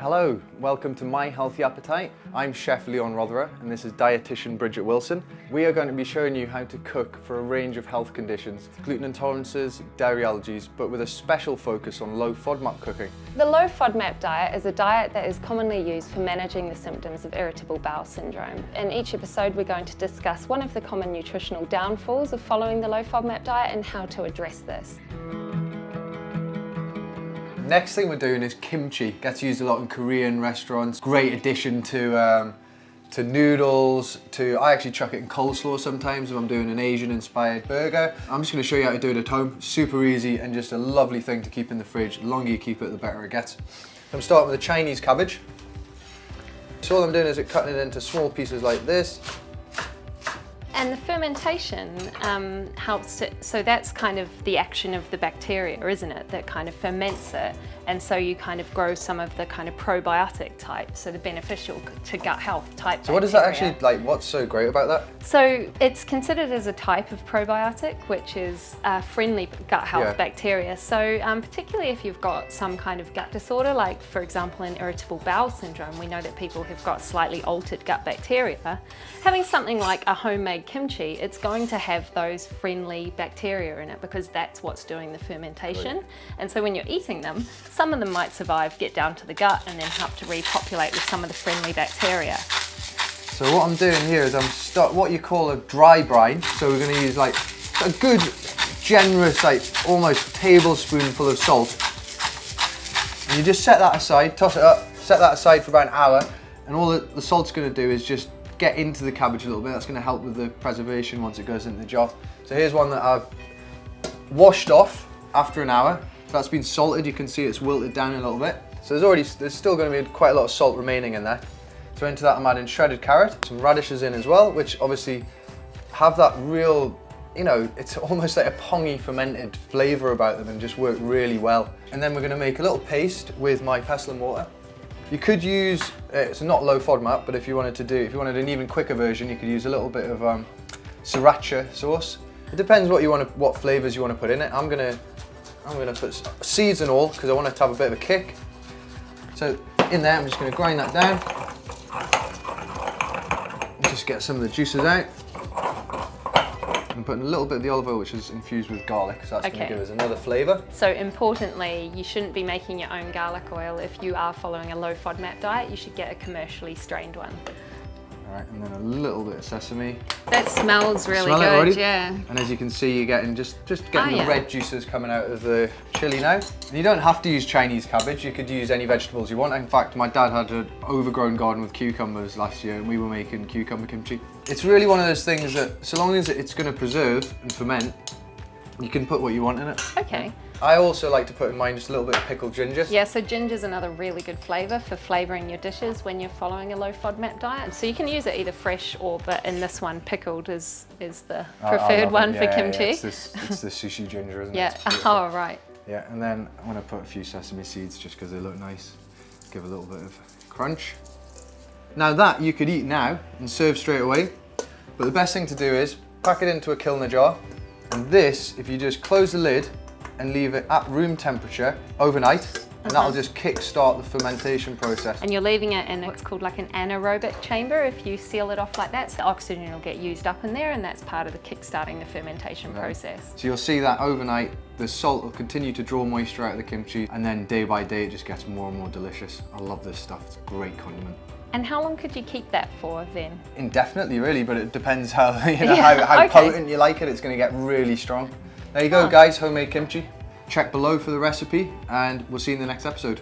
Hello, welcome to My Healthy Appetite. I'm Chef Leon Rothera and this is Dietitian Bridgette Wilson. We are going to be showing you how to cook for a range of health conditions, gluten intolerances, dairy allergies, but with a special focus on low FODMAP cooking. The low FODMAP diet is a diet that is commonly used for managing the symptoms of irritable bowel syndrome. In each episode we're going to discuss one of the common nutritional downfalls of following the low FODMAP diet and how to address this. Next thing we're doing is kimchi. Gets used a lot in Korean restaurants. Great addition to noodles. I actually chuck it in coleslaw sometimes if I'm doing an Asian-inspired burger. I'm just going to show you how to do it at home. Super easy and just a lovely thing to keep in the fridge. The longer you keep it, the better it gets. I'm starting with a Chinese cabbage. So all I'm doing is cutting it into small pieces like this. And the fermentation helps to, so that's kind of the action of the bacteria, isn't it? That kind of ferments it. And so you kind of grow some of the kind of probiotic type, so the beneficial to gut health type bacteria. So what does that actually, what's so great about that? So it's considered as a type of probiotic, which is friendly gut health bacteria. So particularly if you've got some kind of gut disorder, like for example in irritable bowel syndrome, we know that people have got slightly altered gut bacteria. Having something like a homemade kimchi, it's going to have those friendly bacteria in it because that's what's doing the fermentation. Right. And so when you're eating them, some of them might survive, get down to the gut and then help to repopulate with some of the friendly bacteria. So what I'm doing here is I'm what you call a dry brine. So we're going to use like a good, generous, almost tablespoonful of salt. And you just set that aside, toss it up, set that aside for about an hour. And all the salt's going to do is just get into the cabbage a little bit. That's going to help with the preservation once it goes into the jar. So here's one that I've washed off after an hour. So that's been salted. You can see it's wilted down a little bit. So there's still going to be quite a lot of salt remaining in there. So into that I'm adding shredded carrot, some radishes in as well, which obviously have that real, it's almost like a pongy fermented flavour about them and just work really well. And then we're going to make a little paste with my pestle and mortar. You could use, it's not low FODMAP, but if you wanted an even quicker version, you could use a little bit of sriracha sauce. It depends what flavours you want to put in it. I'm gonna put seeds and all because I want it to have a bit of a kick. So in there, I'm just going to grind that down. And just get some of the juices out. I'm putting a little bit of the olive oil, which is infused with garlic, so that's going to give us another flavour. So importantly, you shouldn't be making your own garlic oil. If you are following a low FODMAP diet, you should get a commercially strained one. All right, and then a little bit of sesame. That smells really good, yeah. And as you can see, you're getting just getting the red juices coming out of the chilli now. And you don't have to use Chinese cabbage. You could use any vegetables you want. In fact, my dad had an overgrown garden with cucumbers last year, and we were making cucumber kimchi. It's really one of those things that, so long as it's going to preserve and ferment, you can put what you want in it. Okay. I also like to put in mine just a little bit of pickled ginger. Yeah, so ginger's another really good flavour for flavouring your dishes when you're following a low FODMAP diet. So you can use it either fresh but in this one, pickled is the preferred one for kimchi. Yeah, it's the sushi ginger, isn't it? Yeah, oh right. Yeah, and then I'm going to put a few sesame seeds just because they look nice. Give a little bit of crunch. Now that you could eat now and serve straight away, but the best thing to do is pack it into a Kilner jar. And this, if you just close the lid and leave it at room temperature overnight, and that'll just kick-start the fermentation process. And you're leaving it in what's called like an anaerobic chamber. If you seal it off like that, so the oxygen will get used up in there, and that's part of the kick-starting the fermentation process. So you'll see that overnight, the salt will continue to draw moisture out of the kimchi, and then day by day it just gets more and more delicious. I love this stuff, it's a great condiment. And how long could you keep that for then? Indefinitely really, but it depends how, how potent you like it. It's going to get really strong. There you go guys, homemade kimchi. Check below for the recipe and we'll see you in the next episode.